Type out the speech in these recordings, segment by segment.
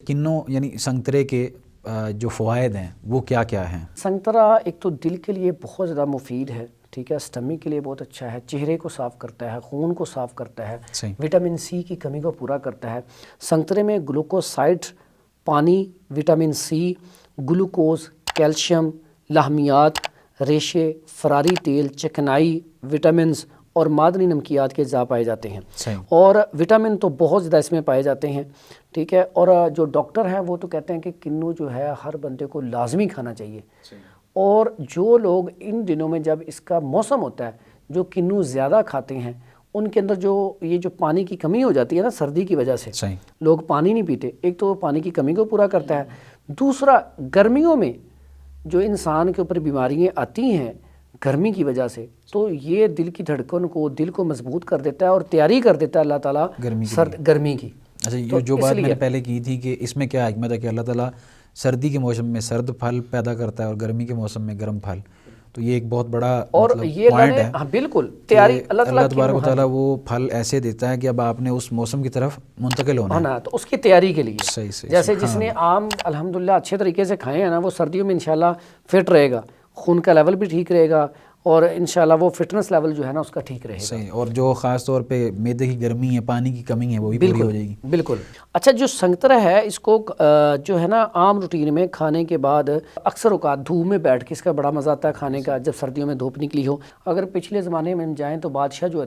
کنو یعنی سنگترے کے جو فوائد ہیں وہ کیا کیا ہیں؟ سنگترا ایک تو دل کے لیے بہت زیادہ مفید ہے، ٹھیک ہے، سٹمک کے لیے بہت اچھا ہے، چہرے کو صاف کرتا ہے، خون کو صاف کرتا ہے، وٹامن سی کی کمی کو پورا کرتا ہے۔ سنگترے میں گلوکوسائڈ، پانی، وٹامن سی، گلوکوز، کیلشیم، لاہمیات، ریشے، فراری تیل، چکنائی، وٹامنز اور معدنی نمکیات کے اجزاء پائے جاتے ہیں، اور وٹامن تو بہت زیادہ اس میں پائے جاتے ہیں، ٹھیک ہے۔ اور جو ڈاکٹر ہیں وہ تو کہتے ہیں کہ کنو جو ہے ہر بندے کو لازمی کھانا چاہیے، اور جو لوگ ان دنوں میں جب اس کا موسم ہوتا ہے جو کنو زیادہ کھاتے ہیں ان کے اندر جو پانی کی کمی ہو جاتی ہے نا سردی کی وجہ سے، لوگ پانی نہیں پیتے، ایک تو وہ پانی کی کمی کو پورا کرتا ہے، دوسرا گرمیوں میں جو انسان کے اوپر بیماریاں آتی ہیں گرمی کی وجہ سے، تو یہ دل کی دھڑکن کو، دل کو مضبوط کر دیتا ہے اور تیاری کر دیتا ہے اللہ تعالیٰ گرمی کی۔ اچھا، یہ جو بات میں نے پہلے کی تھی کہ اس میں کیا حکمت ہے کہ اللہ تعالیٰ سردی کے موسم میں سرد پھل پیدا کرتا ہے اور گرمی کے موسم میں گرم پھل، تو یہ ایک بہت بڑا اور یہ پوائنٹ ہے۔ ہاں بالکل تیاری اللہ تبارک و تعالیٰ وہ پھل ایسے دیتا ہے کہ اب آپ نے اس موسم کی طرف منتقل ہونا ہے، تو اس کی تیاری کے لیے صحیح جیسے جس نے آم الحمدللہ اچھے طریقے سے کھائے ہیں نا، وہ سردیوں میں انشاءاللہ فٹ رہے گا، خون کا لیول بھی ٹھیک رہے گا، اور انشاءاللہ وہ فٹنس لیول جو ہے نا اس کا ٹھیک رہے گا۔ صحیح، اور جو خاص طور پہ معدے کی گرمی ہے، پانی کی کمی ہے، وہ بھی پوری ہو جائے گی۔ بالکل۔ اچھا، جو سنگترا ہے اس کو جو ہے نا عام روٹین میں کھانے کے بعد اکثر اوقات دھوپ میں بیٹھ کے اس کا بڑا مزہ آتا ہے کھانے کا، جب سردیوں میں دھوپ نکلی ہو۔ اگر پچھلے زمانے میں جائیں تو بادشاہ جو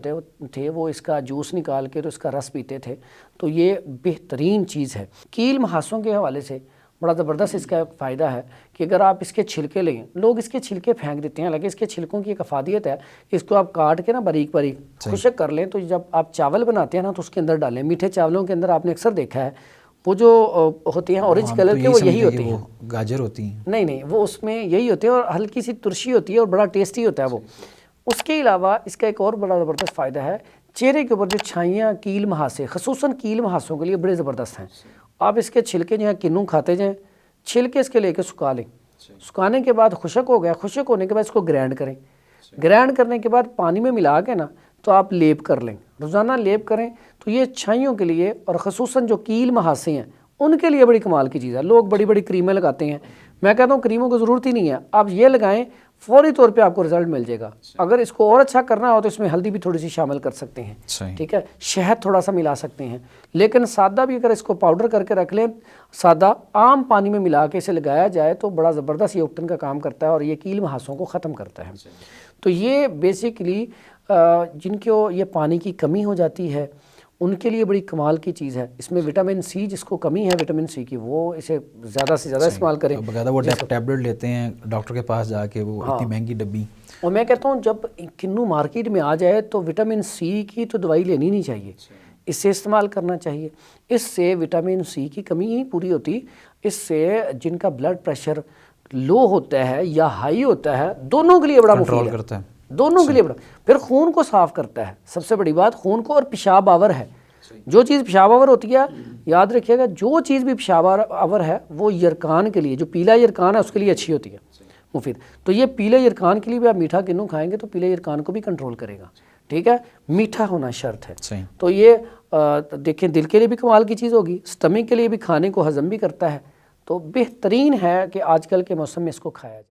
تھے وہ اس کا جوس نکال کے تو اس کا رس پیتے تھے، تو یہ بہترین چیز ہے۔ کیل محاسوں کے حوالے سے بڑا زبردست اس کا ایک فائدہ ہے کہ اگر آپ اس کے چھلکے لیں، لوگ اس کے چھلکے پھینک دیتے ہیں، حالانکہ اس کے چھلکوں کی ایک افادیت ہے کہ اس کو آپ کاٹ کے نا باریک باریک خشک کر لیں، تو جب آپ چاول بناتے ہیں نا تو اس کے اندر ڈالیں۔ میٹھے چاولوں کے اندر آپ نے اکثر دیکھا ہے وہ جو ہوتے ہیں اورنج کلر کے، وہ یہی ہوتے ہیں، گاجر ہوتی ہیں، نہیں وہ اس میں یہی ہوتے ہیں، اور ہلکی سی ترشی ہوتی ہے اور بڑا ٹیسٹی ہوتا ہے وہ۔ اس کے علاوہ اس کا ایک اور بڑا زبردست فائدہ ہے، چہرے کے اوپر جو چھائیاں، کیل محاسے، خصوصاً کیل محاسوں کے لیے بڑے زبردست ہیں۔ آپ اس کے چھلکے جو ہیں کنو کھاتے جائیں، چھلکے اس کے لے کے سکھا لیں، سکھانے کے بعد خشک ہو گیا، خشک ہونے کے بعد اس کو گرینڈ کریں، گرینڈ کرنے کے بعد پانی میں ملا کے نا تو آپ لیپ کر لیں، روزانہ لیپ کریں، تو یہ چھائیوں کے لیے اور خصوصاً جو کیل محاسے ہیں ان کے لیے بڑی کمال کی چیز ہے۔ لوگ بڑی بڑی کریمیں لگاتے ہیں، میں کہتا ہوں کریموں کی ضرورت ہی نہیں ہے، آپ یہ لگائیں، فوری طور پہ آپ کو رزلٹ مل جائے گا۔ اگر اس کو اور اچھا کرنا ہو تو اس میں ہلدی بھی تھوڑی سی شامل کر سکتے ہیں، ٹھیک ہے، شہد تھوڑا سا ملا سکتے ہیں، لیکن سادہ بھی اگر اس کو پاؤڈر کر کے رکھ لیں، سادہ عام پانی میں ملا کے اسے لگایا جائے تو بڑا زبردست یہ اوکٹن کا کام کرتا ہے اور یہ کیل محاسوں کو ختم کرتا ہے۔ تو یہ بیسیکلی جن کو یہ پانی کی کمی ہو جاتی ہے ان کے لیے بڑی کمال کی چیز ہے۔ اس میں وٹامن سی، جس کو کمی ہے وٹامن سی کی، وہ اسے زیادہ سے زیادہ استعمال کریں۔ باقاعدہ وہ ٹیبلٹ لیتے ہیں ڈاکٹر کے پاس جا کے، وہ اتنی مہنگی ڈبی، اور میں کہتا ہوں جب کنو مارکیٹ میں آ جائے تو وٹامن سی کی تو دوائی لینی نہیں چاہیے، اس سے استعمال کرنا چاہیے۔ اس سے وٹامن سی کی کمی نہیں پوری ہوتی، اس سے جن کا بلڈ پریشر لو ہوتا ہے یا ہائی ہوتا ہے، دونوں کے لیے بڑا مفید ہے، دونوں کے لیے بڑا۔ پھر خون کو صاف کرتا ہے، سب سے بڑی بات خون کو، اور پیشاب آور ہے، جو چیز پیشاب آور ہوتی ہے یاد رکھیے گا، جو چیز بھی پیشاب آور ہے وہ یرکان کے لیے، جو پیلا یرکان ہے اس کے لیے اچھی ہوتی ہے، مفید۔ تو یہ پیلے یرکان کے لیے بھی آپ میٹھا کنو کھائیں گے تو پیلے یرکان کو بھی کنٹرول کرے گا، ٹھیک ہے، میٹھا ہونا شرط ہے۔ تو یہ دیکھیں دل کے لیے بھی کمال کی چیز ہوگی، سٹمک کے لیے بھی، کھانے کو ہضم بھی کرتا ہے، تو بہترین ہے کہ آج کل کے موسم میں اس کو کھایا جائے۔